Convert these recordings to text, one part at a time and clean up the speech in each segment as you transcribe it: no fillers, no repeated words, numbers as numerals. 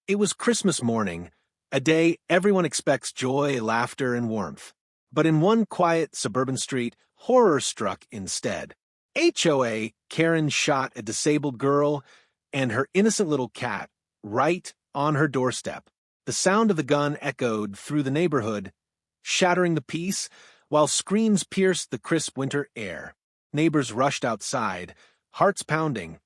It was Christmas morning, a day everyone expects joy, laughter, and warmth. But in one quiet suburban street, horror struck instead. HOA, Karen shot a disabled girl and her innocent little cat right on her doorstep. The sound of the gun echoed through the neighborhood, shattering the peace, while screams pierced the crisp winter air. Neighbors rushed outside, hearts pounding.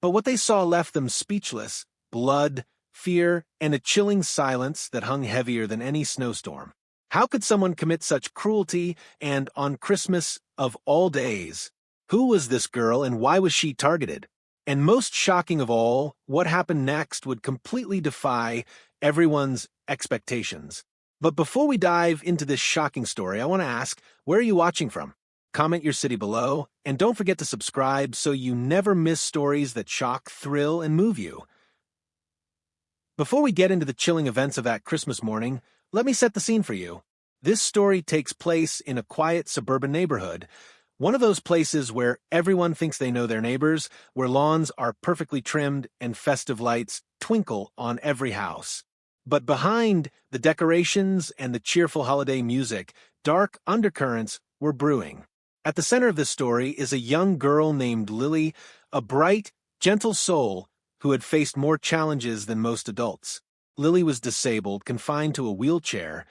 But what they saw left them speechless: blood, fear, and a chilling silence that hung heavier than any snowstorm. How could someone commit such cruelty, and on Christmas of all days? Who was this girl, and why was she targeted? And most shocking of all, what happened next would completely defy everyone's expectations. But before we dive into this shocking story, I want to ask, where are you watching from? Comment your city below, and don't forget to subscribe so you never miss stories that shock, thrill, and move you. Before we get into the chilling events of that Christmas morning, let me set the scene for you. This story takes place in a quiet suburban neighborhood, one of those places where everyone thinks they know their neighbors, where lawns are perfectly trimmed and festive lights twinkle on every house. But behind the decorations and the cheerful holiday music, dark undercurrents were brewing. At the center of this story is a young girl named Lily, a bright, gentle soul who had faced more challenges than most adults. Lily was disabled, confined to a wheelchair,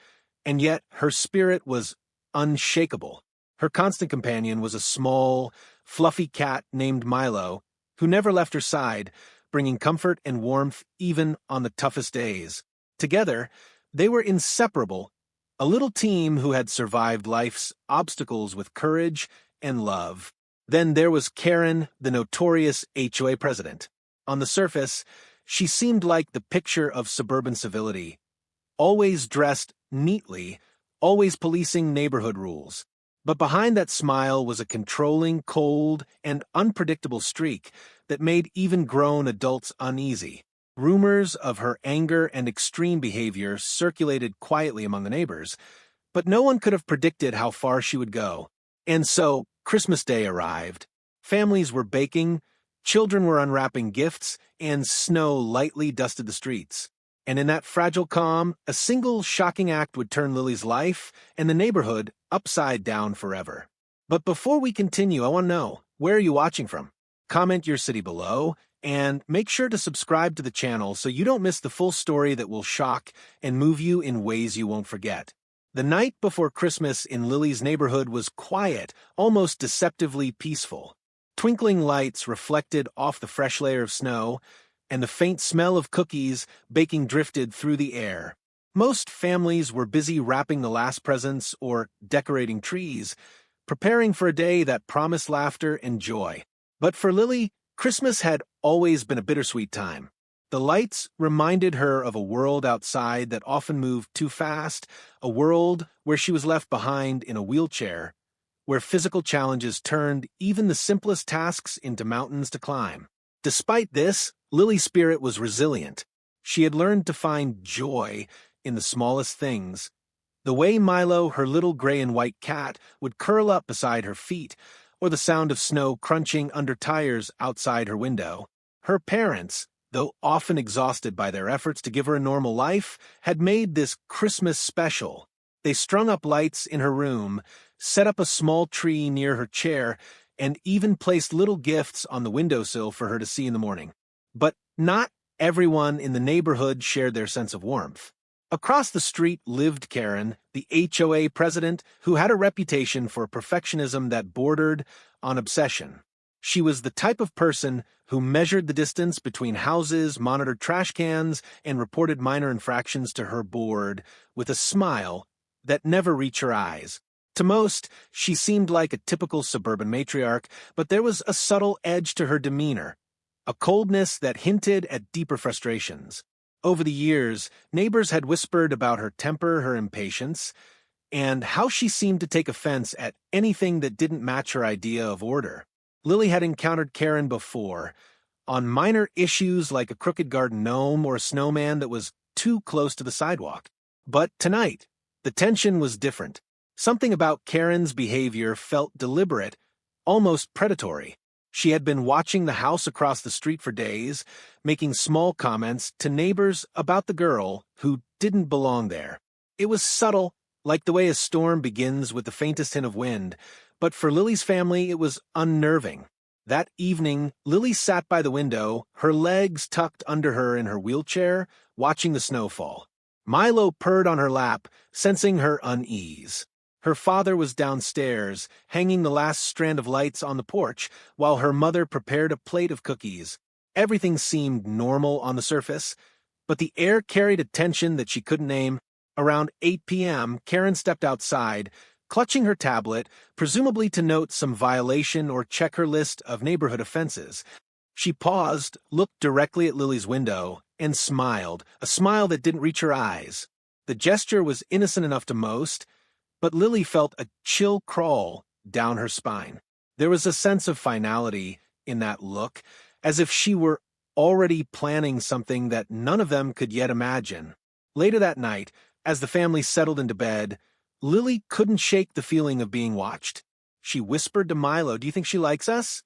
and yet her spirit was unshakable. Her constant companion was a small, fluffy cat named Milo, who never left her side, bringing comfort and warmth even on the toughest days. Together, they were inseparable, a little team who had survived life's obstacles with courage and love. Then there was Karen, the notorious HOA president. On the surface, she seemed like the picture of suburban civility, always dressed neatly, always policing neighborhood rules. But behind that smile was a controlling, cold, and unpredictable streak that made even grown adults uneasy. Rumors of her anger and extreme behavior circulated quietly among the neighbors, but no one could have predicted how far she would go. And so, Christmas Day arrived. Families were baking, children were unwrapping gifts, and snow lightly dusted the streets. And in that fragile calm, a single shocking act would turn Lily's life and the neighborhood upside down forever. But before we continue, I want to know, where are you watching from? Comment your city below, and make sure to subscribe to the channel so you don't miss the full story that will shock and move you in ways you won't forget. The night before Christmas in Lily's neighborhood was quiet, almost deceptively peaceful. Twinkling lights reflected off the fresh layer of snow, and the faint smell of cookies baking drifted through the air. Most families were busy wrapping the last presents or decorating trees, preparing for a day that promised laughter and joy. But for Lily, Christmas had always been a bittersweet time. The lights reminded her of a world outside that often moved too fast, a world where she was left behind in a wheelchair, where physical challenges turned even the simplest tasks into mountains to climb. Despite this, Lily's spirit was resilient. She had learned to find joy in the smallest things. The way Milo, her little gray and white cat, would curl up beside her feet, or the sound of snow crunching under tires outside her window. Her parents, though often exhausted by their efforts to give her a normal life, had made this Christmas special. They strung up lights in her room, set up a small tree near her chair, and even placed little gifts on the windowsill for her to see in the morning. But not everyone in the neighborhood shared their sense of warmth. Across the street lived Karen, the HOA president, who had a reputation for perfectionism that bordered on obsession. She was the type of person who measured the distance between houses, monitored trash cans, and reported minor infractions to her board with a smile that never reached her eyes. To most, she seemed like a typical suburban matriarch, but there was a subtle edge to her demeanor, a coldness that hinted at deeper frustrations. Over the years, neighbors had whispered about her temper, her impatience, and how she seemed to take offense at anything that didn't match her idea of order. Lily had encountered Karen before, on minor issues like a crooked garden gnome or a snowman that was too close to the sidewalk. But tonight, the tension was different. Something about Karen's behavior felt deliberate, almost predatory. She had been watching the house across the street for days, making small comments to neighbors about the girl who didn't belong there. It was subtle, like the way a storm begins with the faintest hint of wind, but for Lily's family it was unnerving. That evening, Lily sat by the window, her legs tucked under her in her wheelchair, watching the snow fall. Milo purred on her lap, sensing her unease. Her father was downstairs, hanging the last strand of lights on the porch, while her mother prepared a plate of cookies. Everything seemed normal on the surface, but the air carried a tension that she couldn't name. Around 8 p.m., Karen stepped outside, clutching her tablet, presumably to note some violation or check her list of neighborhood offenses. She paused, looked directly at Lily's window, and smiled, a smile that didn't reach her eyes. The gesture was innocent enough to most, but Lily felt a chill crawl down her spine. There was a sense of finality in that look, as if she were already planning something that none of them could yet imagine. Later that night, as the family settled into bed, Lily couldn't shake the feeling of being watched. She whispered to Milo, "Do you think she likes us?"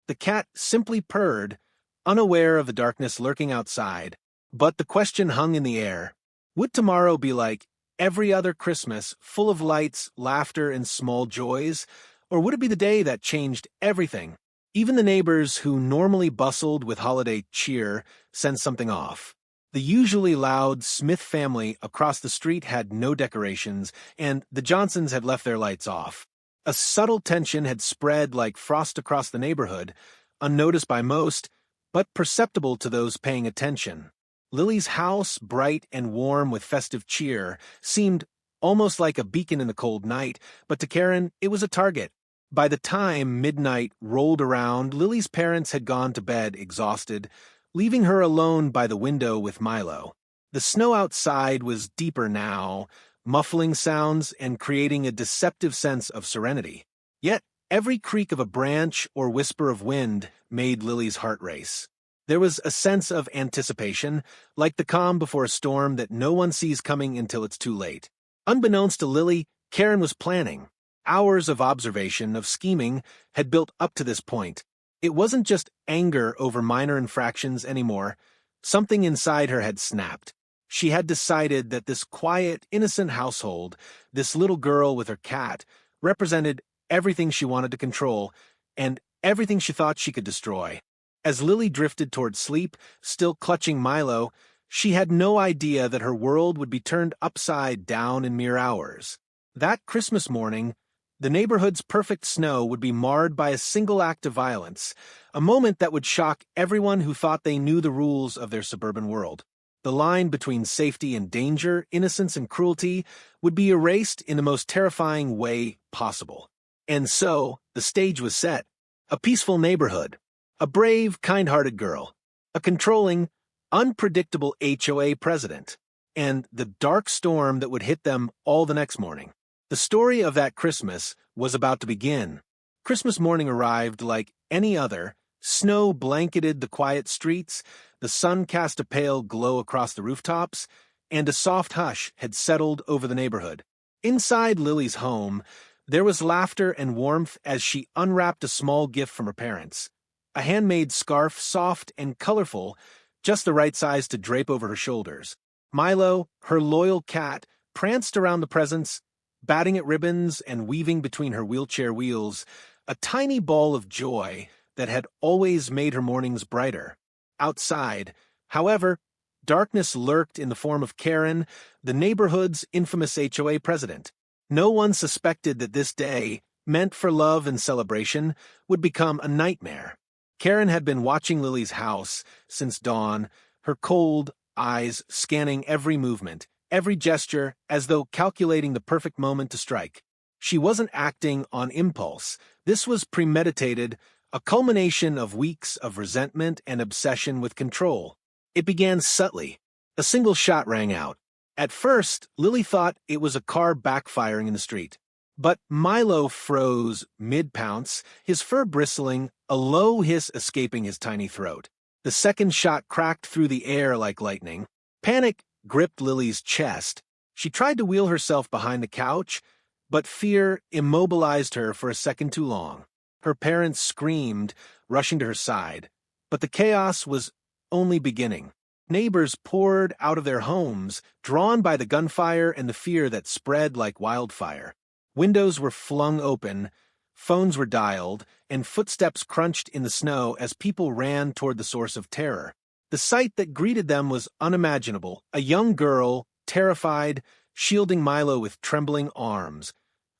The cat simply purred, unaware of the darkness lurking outside, but the question hung in the air. Would tomorrow be like every other Christmas, full of lights, laughter, and small joys? Or would it be the day that changed everything? Even the neighbors who normally bustled with holiday cheer sensed something off. The usually loud Smith family across the street had no decorations, and the Johnsons had left their lights off. A subtle tension had spread like frost across the neighborhood, unnoticed by most, but perceptible to those paying attention. Lily's house, bright and warm with festive cheer, seemed almost like a beacon in the cold night, but to Karen it was a target. By the time midnight rolled around, Lily's parents had gone to bed exhausted, leaving her alone by the window with Milo. The snow outside was deeper now, muffling sounds and creating a deceptive sense of serenity. Yet every creak of a branch or whisper of wind made Lily's heart race. There was a sense of anticipation, like the calm before a storm that no one sees coming until it's too late. Unbeknownst to Lily, Karen was planning. Hours of observation, of scheming, had built up to this point. It wasn't just anger over minor infractions anymore. Something inside her had snapped. She had decided that this quiet, innocent household, this little girl with her cat, represented everything she wanted to control and everything she thought she could destroy. As Lily drifted toward sleep, still clutching Milo, she had no idea that her world would be turned upside down in mere hours. That Christmas morning, the neighborhood's perfect snow would be marred by a single act of violence, a moment that would shock everyone who thought they knew the rules of their suburban world. The line between safety and danger, innocence and cruelty, would be erased in the most terrifying way possible. And so, the stage was set. A peaceful neighborhood. A brave, kind-hearted girl. A controlling, unpredictable HOA president. And the dark storm that would hit them all the next morning. The story of that Christmas was about to begin. Christmas morning arrived like any other. Snow blanketed the quiet streets, the sun cast a pale glow across the rooftops, and a soft hush had settled over the neighborhood. Inside Lily's home, there was laughter and warmth as she unwrapped a small gift from her parents. A handmade scarf, soft and colorful, just the right size to drape over her shoulders. Milo, her loyal cat, pranced around the presents, batting at ribbons and weaving between her wheelchair wheels, a tiny ball of joy that had always made her mornings brighter. Outside, however, darkness lurked in the form of Karen, the neighborhood's infamous HOA president. No one suspected that this day, meant for love and celebration, would become a nightmare. Karen had been watching Lily's house since dawn, her cold eyes scanning every movement, every gesture, as though calculating the perfect moment to strike. She wasn't acting on impulse. This was premeditated, a culmination of weeks of resentment and obsession with control. It began subtly. A single shot rang out. At first, Lily thought it was a car backfiring in the street. But Milo froze mid-pounce, his fur bristling, a low hiss escaping his tiny throat. The second shot cracked through the air like lightning. Panic gripped Lily's chest. She tried to wheel herself behind the couch, but fear immobilized her for a second too long. Her parents screamed, rushing to her side. But the chaos was only beginning. Neighbors poured out of their homes, drawn by the gunfire and the fear that spread like wildfire. Windows were flung open, phones were dialed, and footsteps crunched in the snow as people ran toward the source of terror. The sight that greeted them was unimaginable. A young girl, terrified, shielding Milo with trembling arms.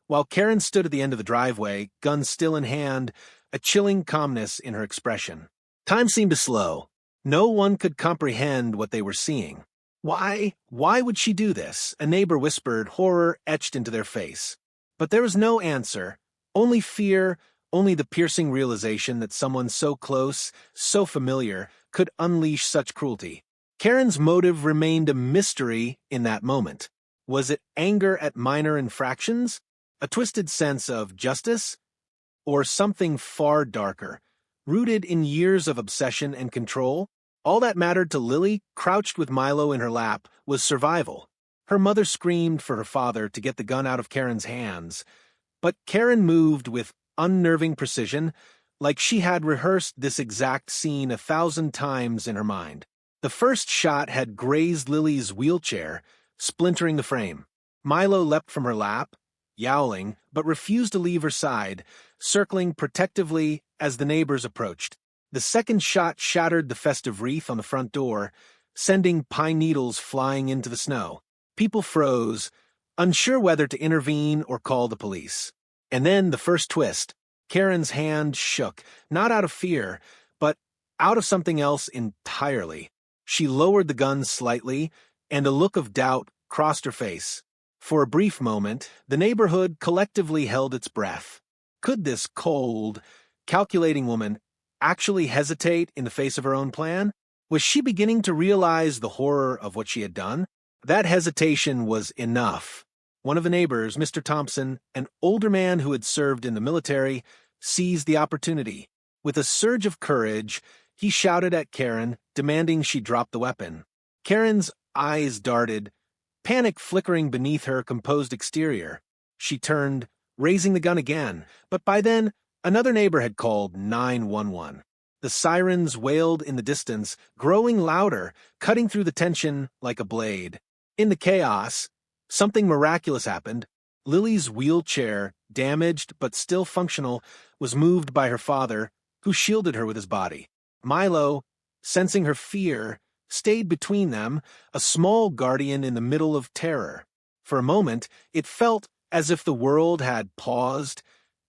While Karen stood at the end of the driveway, gun still in hand, a chilling calmness in her expression. Time seemed to slow. No one could comprehend what they were seeing. Why would she do this? A neighbor whispered, horror etched into their face. But there was no answer, only fear, only the piercing realization that someone so close, so familiar, could unleash such cruelty. Karen's motive remained a mystery in that moment. Was it anger at minor infractions? A twisted sense of justice? Or something far darker, rooted in years of obsession and control? All that mattered to Lily, crouched with Milo in her lap, was survival. Her mother screamed for her father to get the gun out of Karen's hands, but Karen moved with unnerving precision, like she had rehearsed this exact scene 1,000 times in her mind. The first shot had grazed Lily's wheelchair, splintering the frame. Milo leapt from her lap, yowling, but refused to leave her side, circling protectively as the neighbors approached. The second shot shattered the festive wreath on the front door, sending pine needles flying into the snow. People froze, unsure whether to intervene or call the police. And then the first twist. Karen's hand shook, not out of fear, but out of something else entirely. She lowered the gun slightly, and a look of doubt crossed her face. For a brief moment, the neighborhood collectively held its breath. Could this cold, calculating woman actually hesitate in the face of her own plan? Was she beginning to realize the horror of what she had done? That hesitation was enough. One of the neighbors, Mr. Thompson, an older man who had served in the military, seized the opportunity. With a surge of courage, he shouted at Karen, demanding she drop the weapon. Karen's eyes darted, panic flickering beneath her composed exterior. She turned, raising the gun again, but by then, another neighbor had called 911. The sirens wailed in the distance, growing louder, cutting through the tension like a blade. In the chaos, something miraculous happened. Lily's wheelchair, damaged but still functional, was moved by her father, who shielded her with his body. Milo, sensing her fear, stayed between them, a small guardian in the middle of terror. For a moment, it felt as if the world had paused,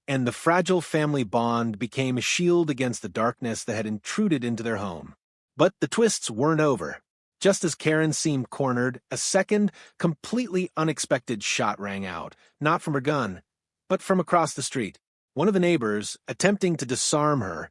and the fragile family bond became a shield against the darkness that had intruded into their home. But the twists weren't over. Just as Karen seemed cornered, a second, completely unexpected shot rang out, not from her gun, but from across the street. One of the neighbors, attempting to disarm her,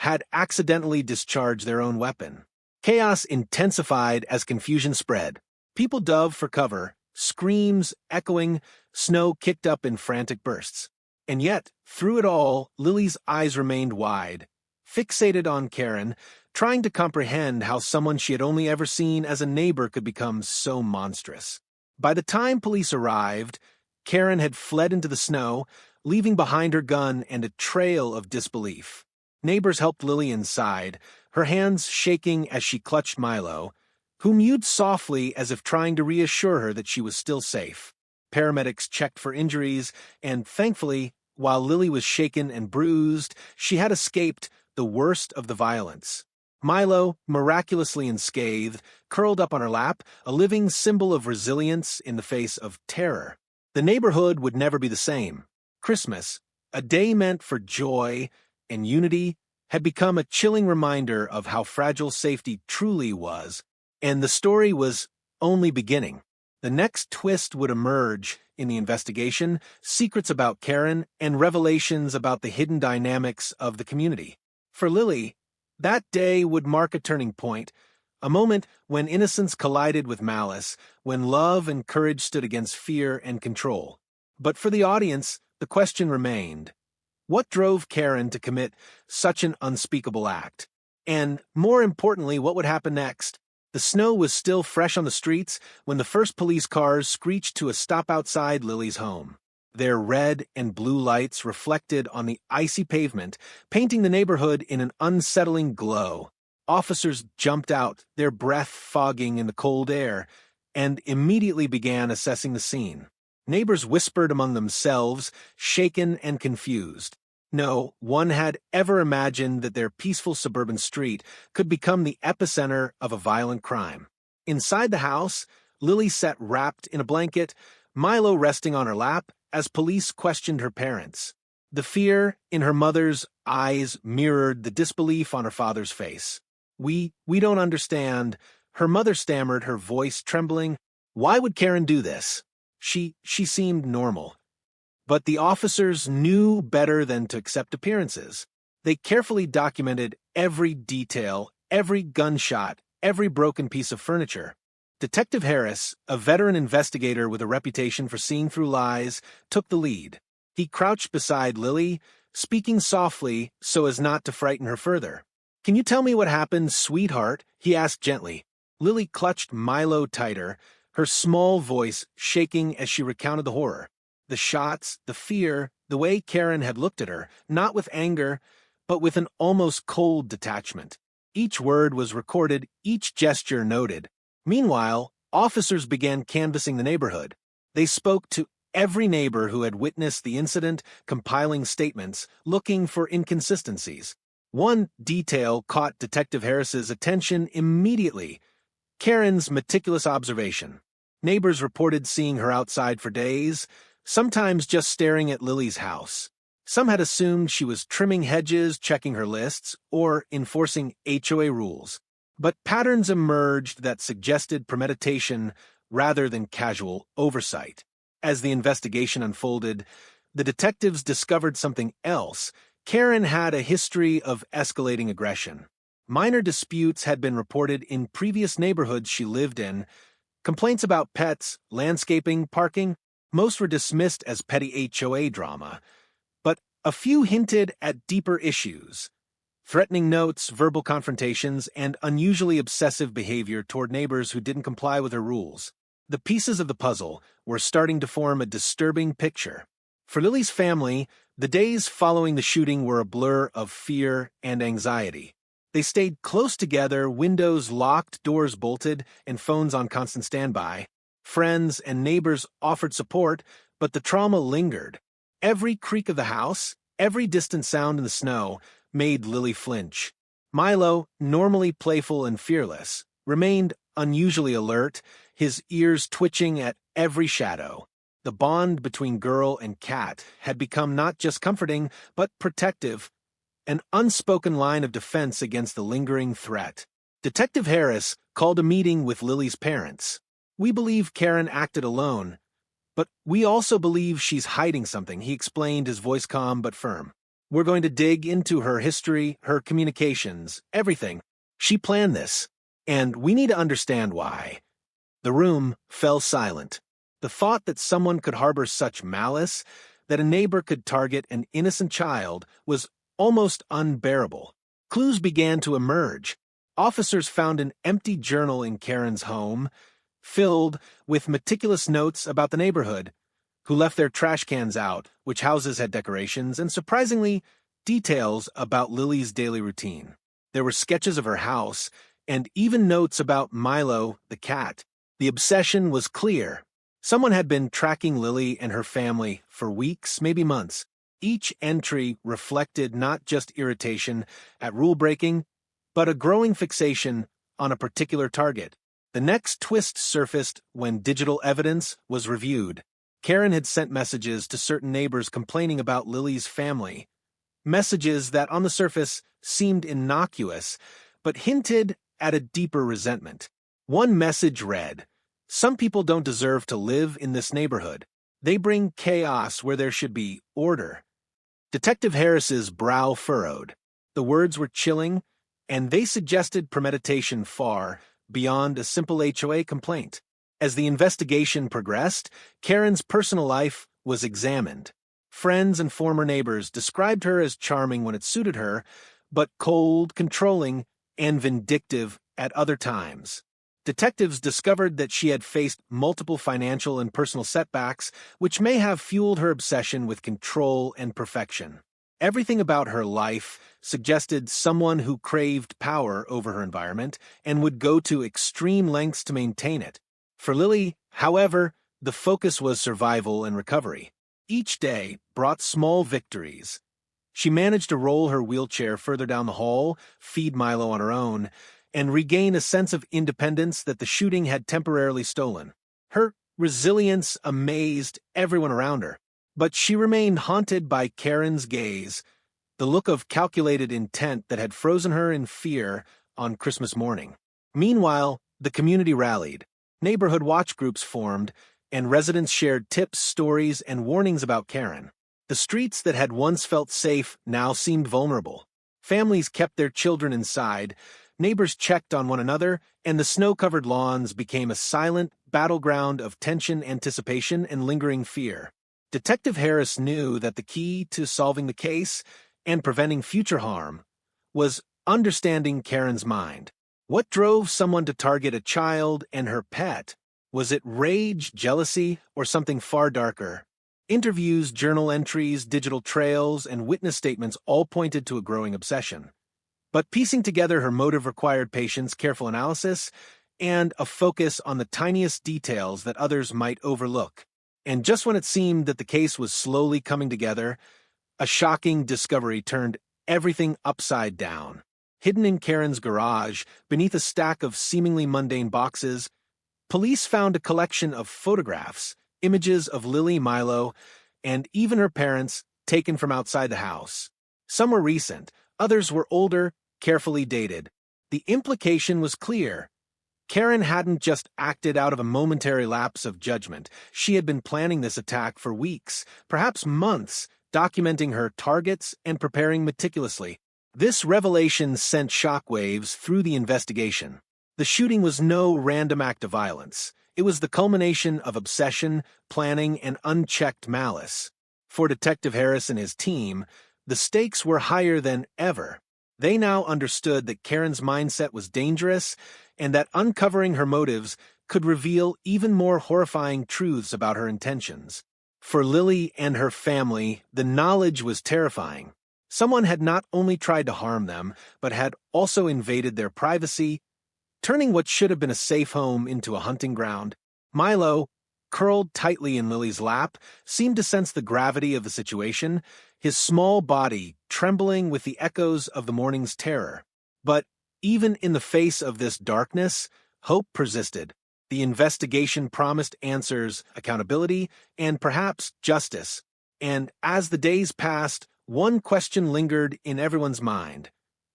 had accidentally discharged their own weapon. Chaos intensified as confusion spread. People dove for cover, screams echoing, snow kicked up in frantic bursts. And yet, through it all, Lily's eyes remained wide, fixated on Karen, trying to comprehend how someone she had only ever seen as a neighbor could become so monstrous. By the time police arrived, Karen had fled into the snow, leaving behind her gun and a trail of disbelief. Neighbors helped Lily inside, her hands shaking as she clutched Milo, who mewed softly as if trying to reassure her that she was still safe. Paramedics checked for injuries, and thankfully, while Lily was shaken and bruised, she had escaped the worst of the violence. Milo, miraculously unscathed, curled up on her lap, a living symbol of resilience in the face of terror. The neighborhood would never be the same. Christmas, a day meant for joy and unity, had become a chilling reminder of how fragile safety truly was, and the story was only beginning. The next twist would emerge in the investigation, secrets about Karen and revelations about the hidden dynamics of the community. For Lily, that day would mark a turning point, a moment when innocence collided with malice, when love and courage stood against fear and control. But for the audience, the question remained: what drove Karen to commit such an unspeakable act? And, more importantly, what would happen next? The snow was still fresh on the streets when the first police cars screeched to a stop outside Lily's home. Their red and blue lights reflected on the icy pavement, painting the neighborhood in an unsettling glow. Officers jumped out, their breath fogging in the cold air, and immediately began assessing the scene. Neighbors whispered among themselves, shaken and confused. No one had ever imagined that their peaceful suburban street could become the epicenter of a violent crime. Inside the house, Lily sat wrapped in a blanket, Milo resting on her lap, as police questioned her parents. The fear in her mother's eyes mirrored the disbelief on her father's face. We don't understand," her mother stammered, her voice trembling. "Why would Karen do this? She seemed normal." But the officers knew better than to accept appearances. They carefully documented every detail, every gunshot, every broken piece of furniture. Detective Harris, a veteran investigator with a reputation for seeing through lies, took the lead. He crouched beside Lily, speaking softly so as not to frighten her further. "Can you tell me what happened, sweetheart?" he asked gently. Lily clutched Milo tighter, her small voice shaking as she recounted the horror. The shots, the fear, the way Karen had looked at her, not with anger, but with an almost cold detachment. Each word was recorded, each gesture noted. Meanwhile, officers began canvassing the neighborhood. They spoke to every neighbor who had witnessed the incident, compiling statements, looking for inconsistencies. One detail caught Detective Harris's attention immediately: Karen's meticulous observation. Neighbors reported seeing her outside for days, sometimes just staring at Lily's house. Some had assumed she was trimming hedges, checking her lists, or enforcing HOA rules. But patterns emerged that suggested premeditation rather than casual oversight. As the investigation unfolded, the detectives discovered something else. Karen had a history of escalating aggression. Minor disputes had been reported in previous neighborhoods she lived in. Complaints about pets, landscaping, parking, most were dismissed as petty HOA drama. But a few hinted at deeper issues: threatening notes, verbal confrontations, and unusually obsessive behavior toward neighbors who didn't comply with her rules. The pieces of the puzzle were starting to form a disturbing picture. For Lily's family, the days following the shooting were a blur of fear and anxiety. They stayed close together, windows locked, doors bolted, and phones on constant standby. Friends and neighbors offered support, but the trauma lingered. Every creak of the house, every distant sound in the snow, made Lily flinch. Milo, normally playful and fearless, remained unusually alert, his ears twitching at every shadow. The bond between girl and cat had become not just comforting, but protective, an unspoken line of defense against the lingering threat. Detective Harris called a meeting with Lily's parents. "We believe Karen acted alone, but we also believe she's hiding something," he explained, his voice calm but firm. "We're going to dig into her history, her communications, everything. She planned this, and we need to understand why." The room fell silent. The thought that someone could harbor such malice, that a neighbor could target an innocent child, was almost unbearable. Clues began to emerge. Officers found an empty journal in Karen's home, filled with meticulous notes about the neighborhood, who left their trash cans out, which houses had decorations, and surprisingly, details about Lily's daily routine. There were sketches of her house, and even notes about Milo, the cat. The obsession was clear. Someone had been tracking Lily and her family for weeks, maybe months. Each entry reflected not just irritation at rule-breaking, but a growing fixation on a particular target. The next twist surfaced when digital evidence was reviewed. Karen had sent messages to certain neighbors complaining about Lily's family. Messages that, on the surface, seemed innocuous, but hinted at a deeper resentment. One message read, "Some people don't deserve to live in this neighborhood. They bring chaos where there should be order." Detective Harris's brow furrowed. The words were chilling, and they suggested premeditation far beyond a simple HOA complaint. As the investigation progressed, Karen's personal life was examined. Friends and former neighbors described her as charming when it suited her, but cold, controlling, and vindictive at other times. Detectives discovered that she had faced multiple financial and personal setbacks, which may have fueled her obsession with control and perfection. Everything about her life suggested someone who craved power over her environment and would go to extreme lengths to maintain it. For Lily, however, the focus was survival and recovery. Each day brought small victories. She managed to roll her wheelchair further down the hall, feed Milo on her own, and regain a sense of independence that the shooting had temporarily stolen. Her resilience amazed everyone around her, but she remained haunted by Karen's gaze, the look of calculated intent that had frozen her in fear on Christmas morning. Meanwhile, the community rallied. Neighborhood watch groups formed, and residents shared tips, stories, and warnings about Karen. The streets that had once felt safe now seemed vulnerable. Families kept their children inside, neighbors checked on one another, and the snow-covered lawns became a silent battleground of tension, anticipation, and lingering fear. Detective Harris knew that the key to solving the case and preventing future harm was understanding Karen's mind. What drove someone to target a child and her pet? Was it rage, jealousy, or something far darker? Interviews, journal entries, digital trails, and witness statements all pointed to a growing obsession. But piecing together her motive required patience, careful analysis, and a focus on the tiniest details that others might overlook. And just when it seemed that the case was slowly coming together, a shocking discovery turned everything upside down. Hidden in Karen's garage, beneath a stack of seemingly mundane boxes, police found a collection of photographs, images of Lily, Milo, and even her parents taken from outside the house. Some were recent, others were older, carefully dated. The implication was clear. Karen hadn't just acted out of a momentary lapse of judgment. She had been planning this attack for weeks, perhaps months, documenting her targets and preparing meticulously. This revelation sent shockwaves through the investigation. The shooting was no random act of violence. It was the culmination of obsession, planning, and unchecked malice. For Detective Harris and his team, the stakes were higher than ever. They now understood that Karen's mindset was dangerous and that uncovering her motives could reveal even more horrifying truths about her intentions. For Lily and her family, the knowledge was terrifying. Someone had not only tried to harm them, but had also invaded their privacy, turning what should have been a safe home into a hunting ground. Milo, curled tightly in Lily's lap, seemed to sense the gravity of the situation, his small body trembling with the echoes of the morning's terror. But even in the face of this darkness, hope persisted. The investigation promised answers, accountability, and perhaps justice. And as the days passed, one question lingered in everyone's mind.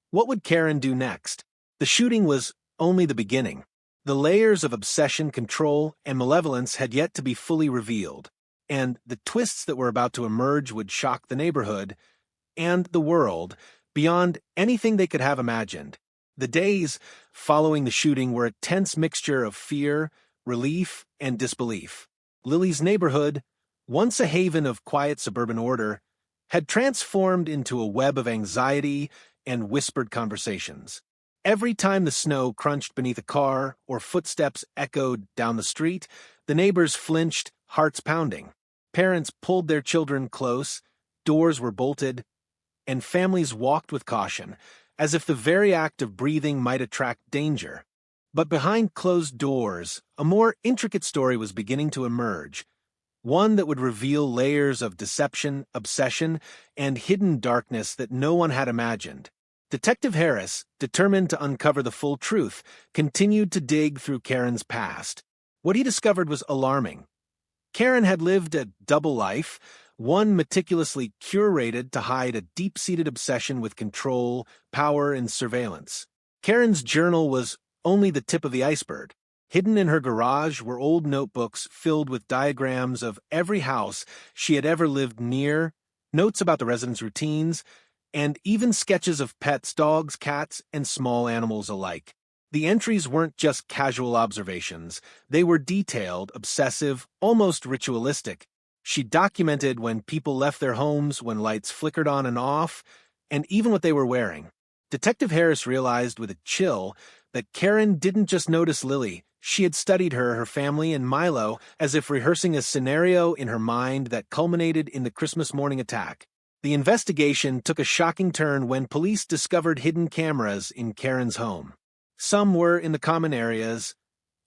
What would Karen do next? The shooting was only the beginning. The layers of obsession, control, and malevolence had yet to be fully revealed, and the twists that were about to emerge would shock the neighborhood and the world beyond anything they could have imagined. The days following the shooting were a tense mixture of fear, relief, and disbelief. Lily's neighborhood, once a haven of quiet suburban order, had transformed into a web of anxiety and whispered conversations. Every time the snow crunched beneath a car or footsteps echoed down the street, the neighbors flinched, hearts pounding. Parents pulled their children close, doors were bolted, and families walked with caution, as if the very act of breathing might attract danger. But behind closed doors, a more intricate story was beginning to emerge, one that would reveal layers of deception, obsession, and hidden darkness that no one had imagined. Detective Harris, determined to uncover the full truth, continued to dig through Karen's past. What he discovered was alarming. Karen had lived a double life, one meticulously curated to hide a deep-seated obsession with control, power, and surveillance. Karen's journal was only the tip of the iceberg. Hidden in her garage were old notebooks filled with diagrams of every house she had ever lived near, notes about the residents' routines, and even sketches of pets, dogs, cats, and small animals alike. The entries weren't just casual observations. They were detailed, obsessive, almost ritualistic. She documented when people left their homes, when lights flickered on and off, and even what they were wearing. Detective Harris realized with a chill that Karen didn't just notice Lily, she had studied her family, and Milo, as if rehearsing a scenario in her mind that culminated in the Christmas morning attack. The investigation took a shocking turn when police discovered hidden cameras in Karen's home. Some were in the common areas.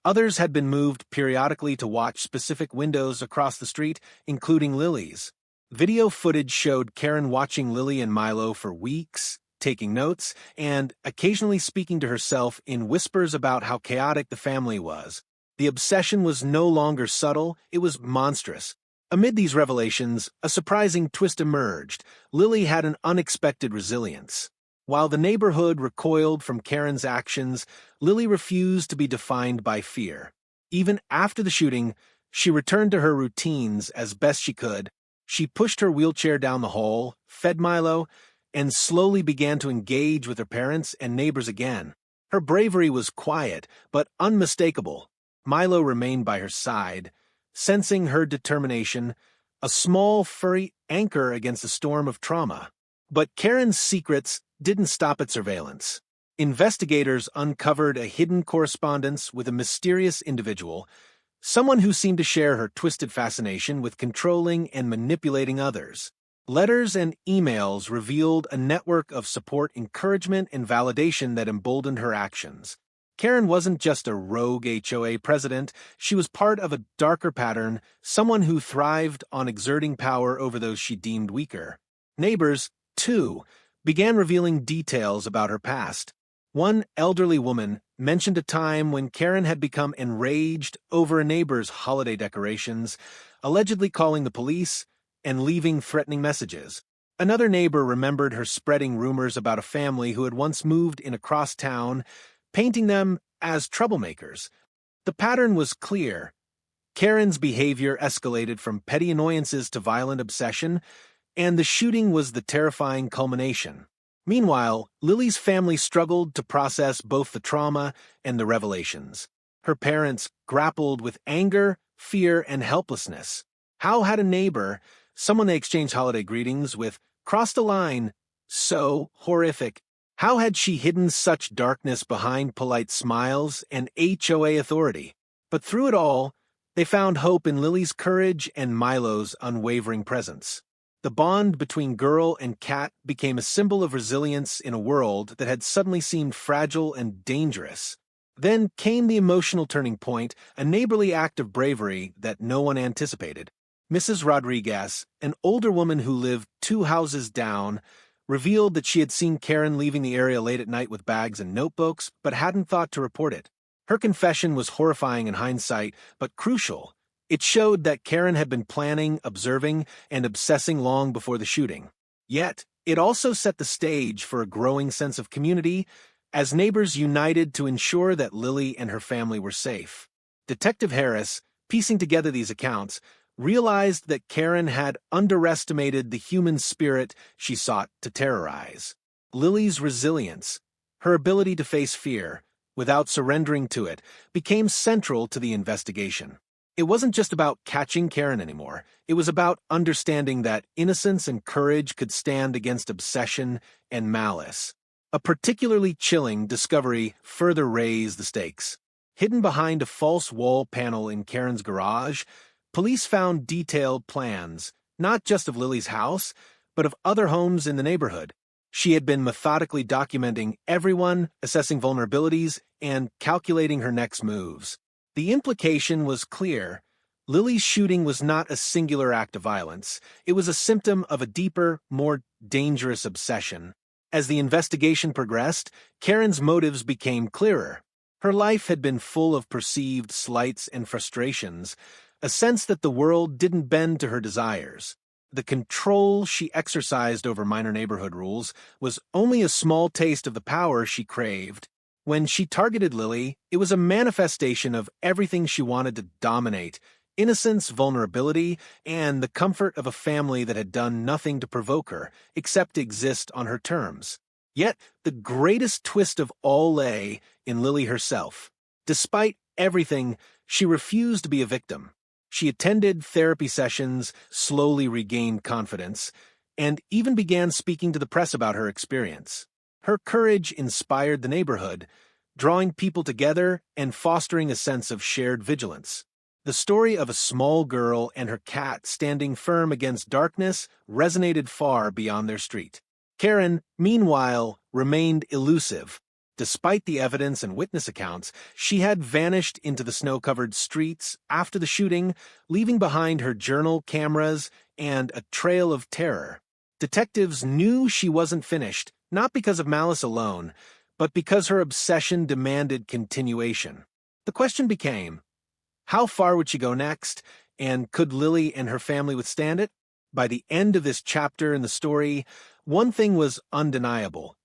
Others had been moved periodically to watch specific windows across the street, including Lily's. Video footage showed Karen watching Lily and Milo for weeks, taking notes, and occasionally speaking to herself in whispers about how chaotic the family was. The obsession was no longer subtle, it was monstrous. Amid these revelations, a surprising twist emerged. Lily had an unexpected resilience. While the neighborhood recoiled from Karen's actions, Lily refused to be defined by fear. Even after the shooting, she returned to her routines as best she could. She pushed her wheelchair down the hall, fed Milo, and slowly began to engage with her parents and neighbors again. Her bravery was quiet, but unmistakable. Milo remained by her side, sensing her determination, a small, furry anchor against a storm of trauma. But Karen's secrets didn't stop at surveillance. Investigators uncovered a hidden correspondence with a mysterious individual, someone who seemed to share her twisted fascination with controlling and manipulating others. Letters and emails revealed a network of support, encouragement, and validation that emboldened her actions. Karen wasn't just a rogue HOA president, she was part of a darker pattern, someone who thrived on exerting power over those she deemed weaker. Neighbors, too, began revealing details about her past. One elderly woman mentioned a time when Karen had become enraged over a neighbor's holiday decorations, allegedly calling the police and leaving threatening messages. Another neighbor remembered her spreading rumors about a family who had once moved in across town, painting them as troublemakers. The pattern was clear. Karen's behavior escalated from petty annoyances to violent obsession, and the shooting was the terrifying culmination. Meanwhile, Lily's family struggled to process both the trauma and the revelations. Her parents grappled with anger, fear, and helplessness. How had a neighbor, someone they exchanged holiday greetings with, crossed a line so horrific? How had she hidden such darkness behind polite smiles and HOA authority? But through it all, they found hope in Lily's courage and Milo's unwavering presence. The bond between girl and cat became a symbol of resilience in a world that had suddenly seemed fragile and dangerous. Then came the emotional turning point, a neighborly act of bravery that no one anticipated. Mrs. Rodriguez, an older woman who lived 2 houses down, revealed that she had seen Karen leaving the area late at night with bags and notebooks, but hadn't thought to report it. Her confession was horrifying in hindsight, but crucial. It showed that Karen had been planning, observing, and obsessing long before the shooting. Yet, it also set the stage for a growing sense of community as neighbors united to ensure that Lily and her family were safe. Detective Harris, piecing together these accounts, realized that Karen had underestimated the human spirit she sought to terrorize. Lily's resilience, her ability to face fear, without surrendering to it, became central to the investigation. It wasn't just about catching Karen anymore. It was about understanding that innocence and courage could stand against obsession and malice. A particularly chilling discovery further raised the stakes. Hidden behind a false wall panel in Karen's garage, police found detailed plans, not just of Lily's house, but of other homes in the neighborhood. She had been methodically documenting everyone, assessing vulnerabilities, and calculating her next moves. The implication was clear. Lily's shooting was not a singular act of violence. It was a symptom of a deeper, more dangerous obsession. As the investigation progressed, Karen's motives became clearer. Her life had been full of perceived slights and frustrations, a sense that the world didn't bend to her desires. The control she exercised over minor neighborhood rules was only a small taste of the power she craved. When she targeted Lily, it was a manifestation of everything she wanted to dominate: innocence, vulnerability, and the comfort of a family that had done nothing to provoke her, except exist on her terms. Yet, the greatest twist of all lay in Lily herself. Despite everything, she refused to be a victim. She attended therapy sessions, slowly regained confidence, and even began speaking to the press about her experience. Her courage inspired the neighborhood, drawing people together and fostering a sense of shared vigilance. The story of a small girl and her cat standing firm against darkness resonated far beyond their street. Karen, meanwhile, remained elusive. Despite the evidence and witness accounts, she had vanished into the snow-covered streets after the shooting, leaving behind her journal, cameras, and a trail of terror. Detectives knew she wasn't finished, not because of malice alone, but because her obsession demanded continuation. The question became, how far would she go next, and could Lily and her family withstand it? By the end of this chapter in the story, one thing was undeniable.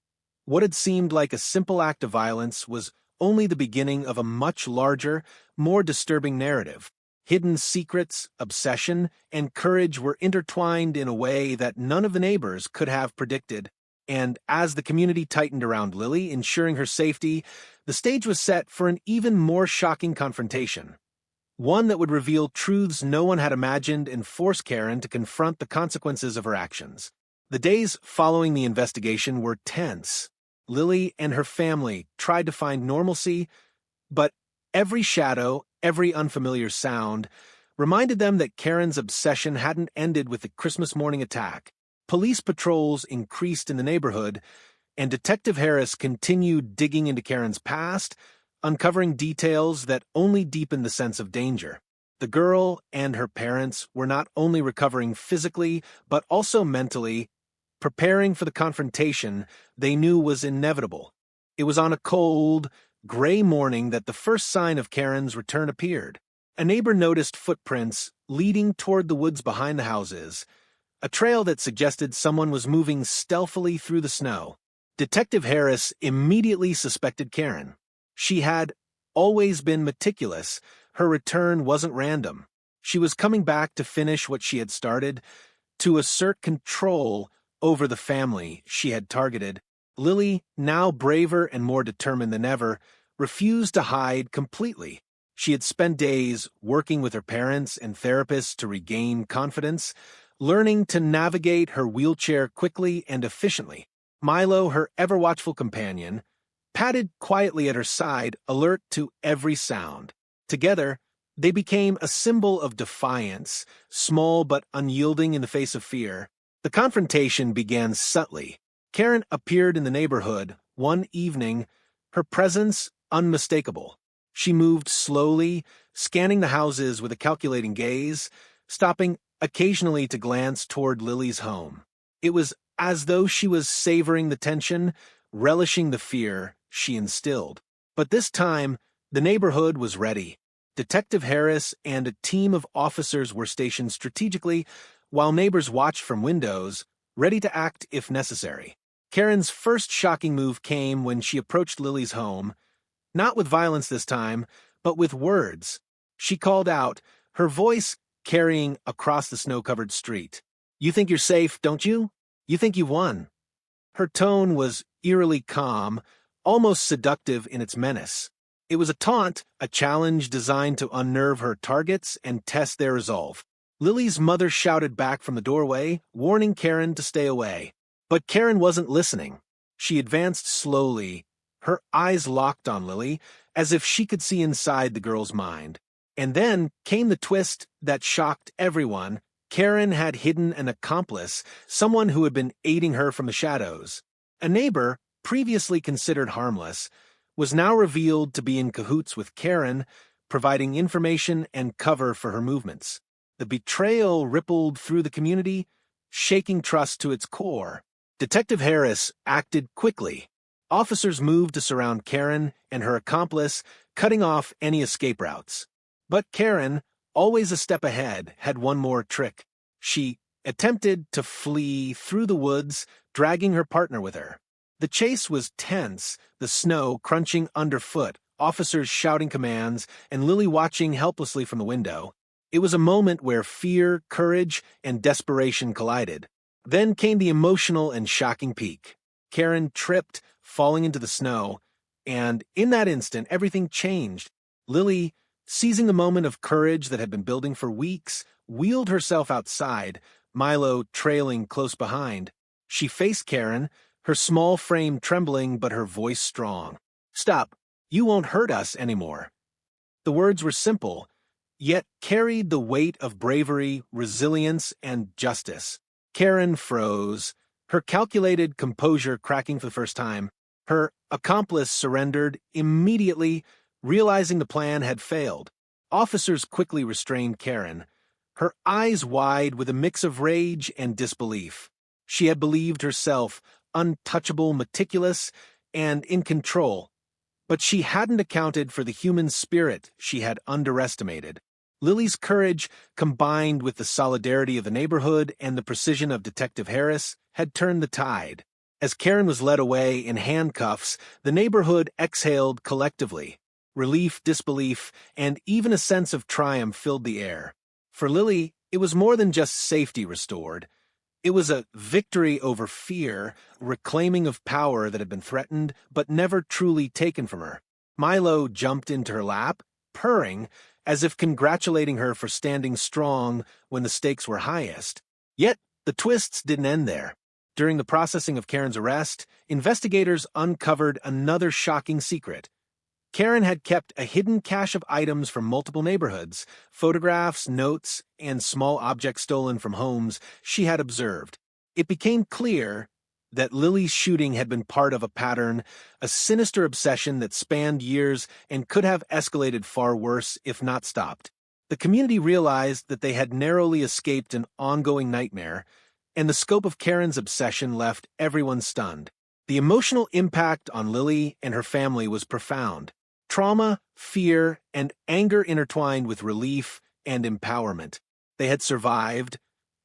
What had seemed like a simple act of violence was only the beginning of a much larger, more disturbing narrative. Hidden secrets, obsession, and courage were intertwined in a way that none of the neighbors could have predicted. And as the community tightened around Lily, ensuring her safety, the stage was set for an even more shocking confrontation. One that would reveal truths no one had imagined and force Karen to confront the consequences of her actions. The days following the investigation were tense. Lily and her family tried to find normalcy, but every shadow, every unfamiliar sound, reminded them that Karen's obsession hadn't ended with the Christmas morning attack. Police patrols increased in the neighborhood, and Detective Harris continued digging into Karen's past, uncovering details that only deepened the sense of danger. The girl and her parents were not only recovering physically, but also mentally, preparing for the confrontation they knew was inevitable. It was on a cold, gray morning that the first sign of Karen's return appeared. A neighbor noticed footprints leading toward the woods behind the houses, a trail that suggested someone was moving stealthily through the snow. Detective Harris immediately suspected Karen. She had always been meticulous. Her return wasn't random. She was coming back to finish what she had started, to assert control over the family she had targeted. Lily, now braver and more determined than ever, refused to hide completely. She had spent days working with her parents and therapists to regain confidence, learning to navigate her wheelchair quickly and efficiently. Milo, her ever-watchful companion, padded quietly at her side, alert to every sound. Together, they became a symbol of defiance, small but unyielding in the face of fear. The confrontation began subtly. Karen appeared in the neighborhood one evening, her presence unmistakable. She moved slowly, scanning the houses with a calculating gaze, stopping occasionally to glance toward Lily's home. It was as though she was savoring the tension, relishing the fear she instilled. But this time, the neighborhood was ready. Detective Harris and a team of officers were stationed strategically, while neighbors watched from windows, ready to act if necessary. Karen's first shocking move came when she approached Lily's home, not with violence this time, but with words. She called out, her voice carrying across the snow-covered street. "You think you're safe, don't you? You think you've won." Her tone was eerily calm, almost seductive in its menace. It was a taunt, a challenge designed to unnerve her targets and test their resolve. Lily's mother shouted back from the doorway, warning Karen to stay away. But Karen wasn't listening. She advanced slowly, her eyes locked on Lily, as if she could see inside the girl's mind. And then came the twist that shocked everyone. Karen had hidden an accomplice, someone who had been aiding her from the shadows. A neighbor, previously considered harmless, was now revealed to be in cahoots with Karen, providing information and cover for her movements. The betrayal rippled through the community, shaking trust to its core. Detective Harris acted quickly. Officers moved to surround Karen and her accomplice, cutting off any escape routes. But Karen, always a step ahead, had one more trick. She attempted to flee through the woods, dragging her partner with her. The chase was tense, the snow crunching underfoot, officers shouting commands, and Lily watching helplessly from the window. It was a moment where fear, courage, and desperation collided. Then came the emotional and shocking peak. Karen tripped, falling into the snow, and in that instant, everything changed. Lily, seizing the moment of courage that had been building for weeks, wheeled herself outside, Milo trailing close behind. She faced Karen, her small frame trembling but her voice strong. "Stop. "You won't hurt us anymore." The words were simple, yet carried the weight of bravery, resilience, and justice. Karen froze, her calculated composure cracking for the first time. Her accomplice surrendered immediately, realizing the plan had failed. Officers quickly restrained Karen, her eyes wide with a mix of rage and disbelief. She had believed herself untouchable, meticulous, and in control, but she hadn't accounted for the human spirit she had underestimated. Lily's courage, combined with the solidarity of the neighborhood and the precision of Detective Harris, had turned the tide. As Karen was led away in handcuffs, the neighborhood exhaled collectively. Relief, disbelief, and even a sense of triumph filled the air. For Lily, it was more than just safety restored. It was a victory over fear, reclaiming of power that had been threatened but never truly taken from her. Milo jumped into her lap, purring, as if congratulating her for standing strong when the stakes were highest. Yet, the twists didn't end there. During the processing of Karen's arrest, investigators uncovered another shocking secret. Karen had kept a hidden cache of items from multiple neighborhoods, photographs, notes, and small objects stolen from homes she had observed. It became clear that Lily's shooting had been part of a pattern, a sinister obsession that spanned years and could have escalated far worse if not stopped. The community realized that they had narrowly escaped an ongoing nightmare, and the scope of Karen's obsession left everyone stunned. The emotional impact on Lily and her family was profound. Trauma, fear, and anger intertwined with relief and empowerment. They had survived,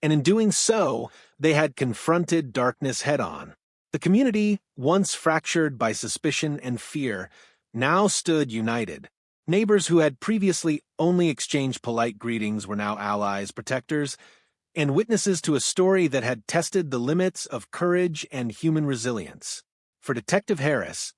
and in doing so, they had confronted darkness head-on. The community, once fractured by suspicion and fear, now stood united. Neighbors who had previously only exchanged polite greetings were now allies, protectors, and witnesses to a story that had tested the limits of courage and human resilience. For Detective Harris,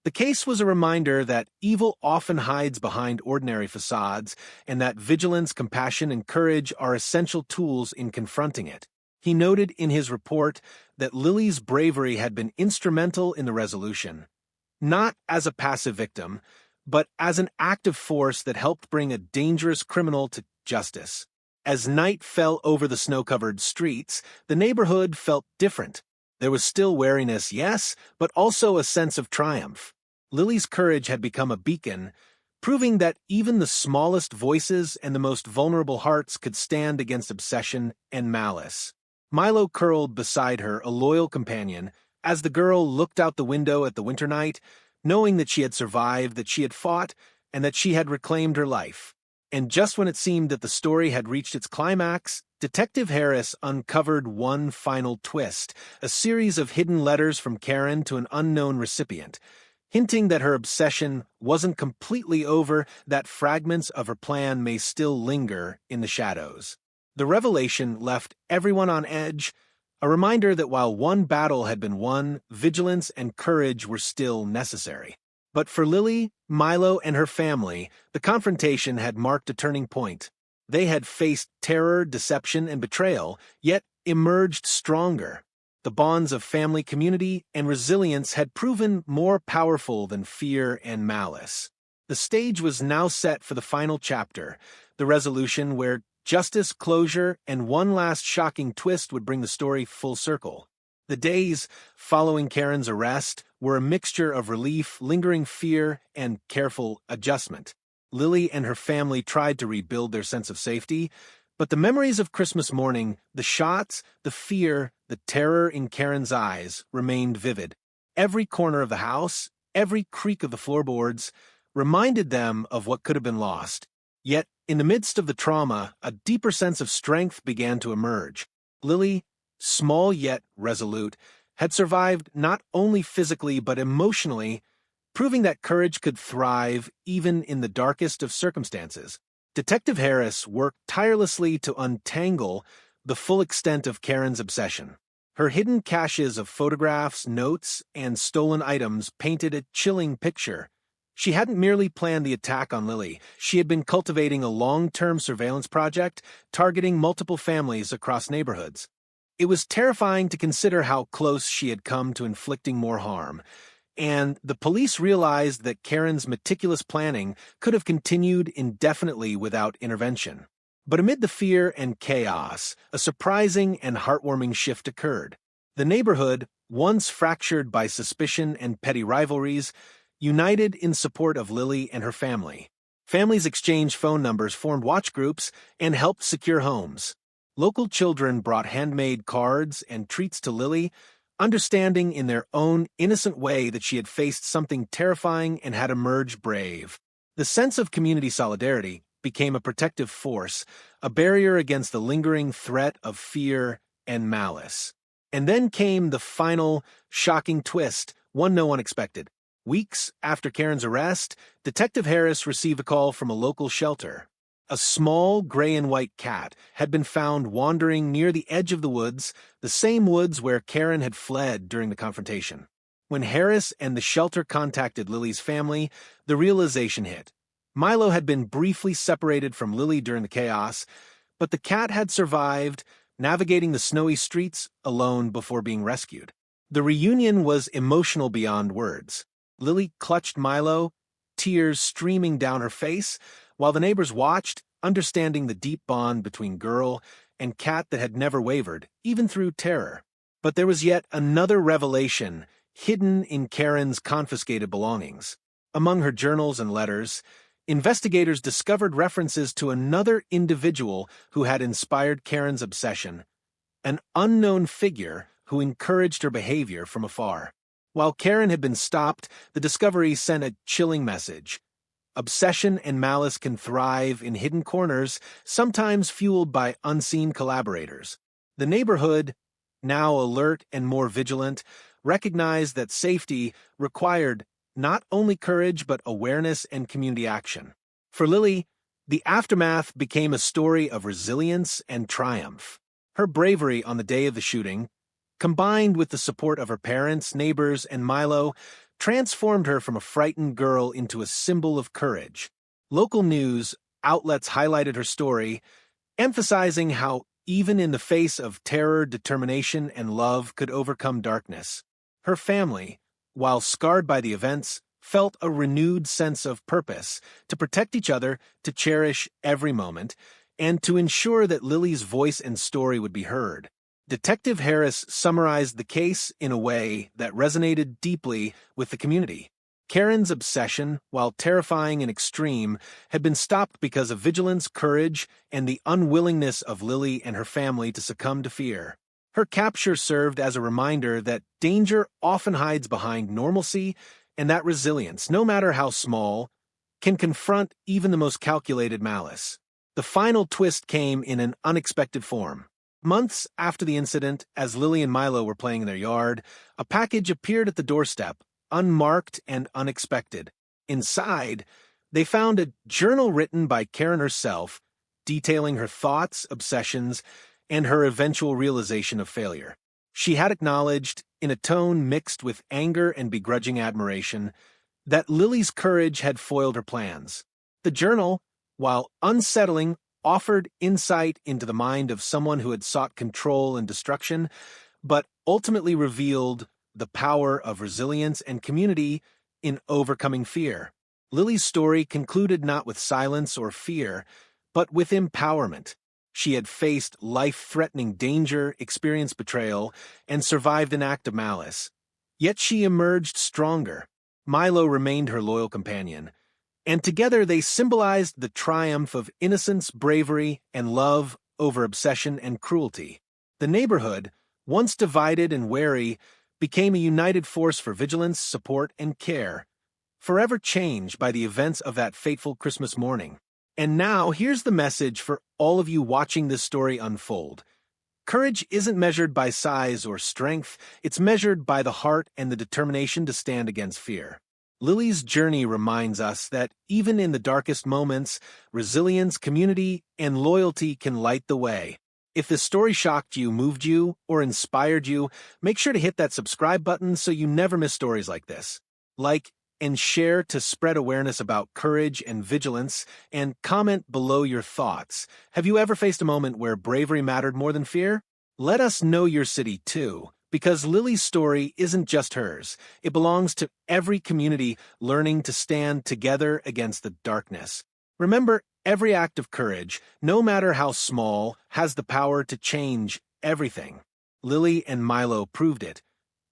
the case was a reminder that evil often hides behind ordinary facades and that vigilance, compassion, and courage are essential tools in confronting it. He noted in his report that Lily's bravery had been instrumental in the resolution, not as a passive victim, but as an active force that helped bring a dangerous criminal to justice. As night fell over the snow-covered streets, the neighborhood felt different. There was still wariness, yes, but also a sense of triumph. Lily's courage had become a beacon, proving that even the smallest voices and the most vulnerable hearts could stand against obsession and malice. Milo curled beside her, a loyal companion, as the girl looked out the window at the winter night, knowing that she had survived, that she had fought, and that she had reclaimed her life. And just when it seemed that the story had reached its climax, Detective Harris uncovered one final twist, a series of hidden letters from Karen to an unknown recipient, hinting that her obsession wasn't completely over, that fragments of her plan may still linger in the shadows. The revelation left everyone on edge, a reminder that while one battle had been won, vigilance and courage were still necessary. But for Lily, Milo, and her family, the confrontation had marked a turning point. They had faced terror, deception, and betrayal, yet emerged stronger. The bonds of family, community, and resilience had proven more powerful than fear and malice. The stage was now set for the final chapter, the resolution where justice, closure, and one last shocking twist would bring the story full circle. The days following Karen's arrest were a mixture of relief, lingering fear, and careful adjustment. Lily and her family tried to rebuild their sense of safety, but the memories of Christmas morning, the shots, the fear, the terror in Karen's eyes remained vivid. Every corner of the house, every creak of the floorboards, reminded them of what could have been lost. Yet, in the midst of the trauma, a deeper sense of strength began to emerge. Lily, small yet resolute, had survived not only physically but emotionally, proving that courage could thrive even in the darkest of circumstances. Detective Harris worked tirelessly to untangle the full extent of Karen's obsession. Her hidden caches of photographs, notes, and stolen items painted a chilling picture. She hadn't merely planned the attack on Lily, she had been cultivating a long-term surveillance project targeting multiple families across neighborhoods. It was terrifying to consider how close she had come to inflicting more harm. and the police realized that Karen's meticulous planning could have continued indefinitely without intervention. But amid the fear and chaos, a surprising and heartwarming shift occurred. The neighborhood, once fractured by suspicion and petty rivalries, united in support of Lily and her family. Families exchanged phone numbers, formed watch groups, and helped secure homes. Local children brought handmade cards and treats to Lily, understanding in their own innocent way that she had faced something terrifying and had emerged brave. The sense of community solidarity became a protective force, a barrier against the lingering threat of fear and malice. And then came the final, shocking twist, one no one expected. Weeks after Karen's arrest, Detective Harris received a call from a local shelter. A small gray and white cat had been found wandering near the edge of the woods, the same woods where Karen had fled during the confrontation. When Harris and the shelter contacted Lily's family, the realization hit. Milo had been briefly separated from Lily during the chaos, but the cat had survived, navigating the snowy streets alone before being rescued. The reunion was emotional beyond words. Lily clutched Milo, tears streaming down her face, while the neighbors watched, understanding the deep bond between girl and cat that had never wavered, even through terror. But there was yet another revelation hidden in Karen's confiscated belongings. Among her journals and letters, investigators discovered references to another individual who had inspired Karen's obsession, an unknown figure who encouraged her behavior from afar. While Karen had been stopped, the discovery sent a chilling message. Obsession and malice can thrive in hidden corners, sometimes fueled by unseen collaborators. The neighborhood, now alert and more vigilant, recognized that safety required not only courage but awareness and community action. For Lily, the aftermath became a story of resilience and triumph. Her bravery on the day of the shooting, combined with the support of her parents, neighbors, and Milo, transformed her from a frightened girl into a symbol of courage. Local news outlets highlighted her story, emphasizing how, even in the face of terror, determination, and love could overcome darkness. Her family, while scarred by the events, felt a renewed sense of purpose to protect each other, to cherish every moment, and to ensure that Lily's voice and story would be heard. Detective Harris summarized the case in a way that resonated deeply with the community. Karen's obsession, while terrifying and extreme, had been stopped because of vigilance, courage, and the unwillingness of Lily and her family to succumb to fear. Her capture served as a reminder that danger often hides behind normalcy and that resilience, no matter how small, can confront even the most calculated malice. The final twist came in an unexpected form. Months after the incident, as Lily and Milo were playing in their yard, a package appeared at the doorstep, unmarked and unexpected. Inside, they found a journal written by Karen herself, detailing her thoughts, obsessions, and her eventual realization of failure. She had acknowledged, in a tone mixed with anger and begrudging admiration, that Lily's courage had foiled her plans. The journal, while unsettling, offered insight into the mind of someone who had sought control and destruction, but ultimately revealed the power of resilience and community in overcoming fear. Lily's story concluded not with silence or fear, but with empowerment. She had faced life-threatening danger, experienced betrayal, and survived an act of malice. Yet she emerged stronger. Milo remained her loyal companion, and together they symbolized the triumph of innocence, bravery, and love over obsession and cruelty. The neighborhood, once divided and wary, became a united force for vigilance, support, and care, forever changed by the events of that fateful Christmas morning. And now, here's the message for all of you watching this story unfold. Courage isn't measured by size or strength, it's measured by the heart and the determination to stand against fear. Lily's journey reminds us that even in the darkest moments, resilience, community, and loyalty can light the way. If this story shocked you, moved you, or inspired you, make sure to hit that subscribe button so you never miss stories like this. Like and share to spread awareness about courage and vigilance, and comment below your thoughts. Have you ever faced a moment where bravery mattered more than fear? Let us know your city too, Because Lily's story isn't just hers. It belongs to every community learning to stand together against the darkness. Remember, every act of courage, no matter how small, has the power to change everything. Lily and Milo proved it.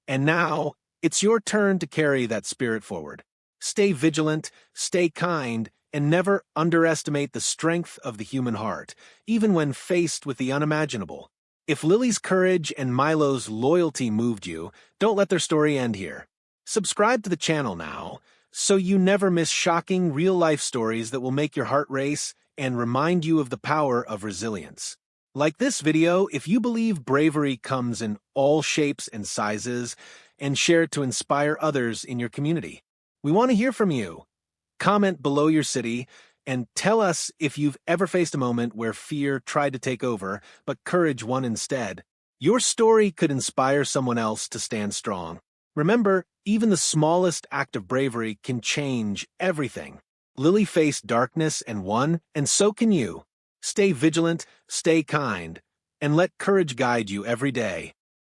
And now, it's your turn to carry that spirit forward. Stay vigilant, stay kind, and never underestimate the strength of the human heart, even when faced with the unimaginable. If Lily's courage and Milo's loyalty moved you, don't let their story end here. Subscribe to the channel now, so you never miss shocking real-life stories that will make your heart race and remind you of the power of resilience. Like this video if you believe bravery comes in all shapes and sizes, and share it to inspire others in your community. We want to hear from you. Comment below your city and tell us if you've ever faced a moment where fear tried to take over, but courage won instead. Your story could inspire someone else to stand strong. Remember, even the smallest act of bravery can change everything. Lily faced darkness and won, and so can you. Stay vigilant, stay kind, and let courage guide you every day.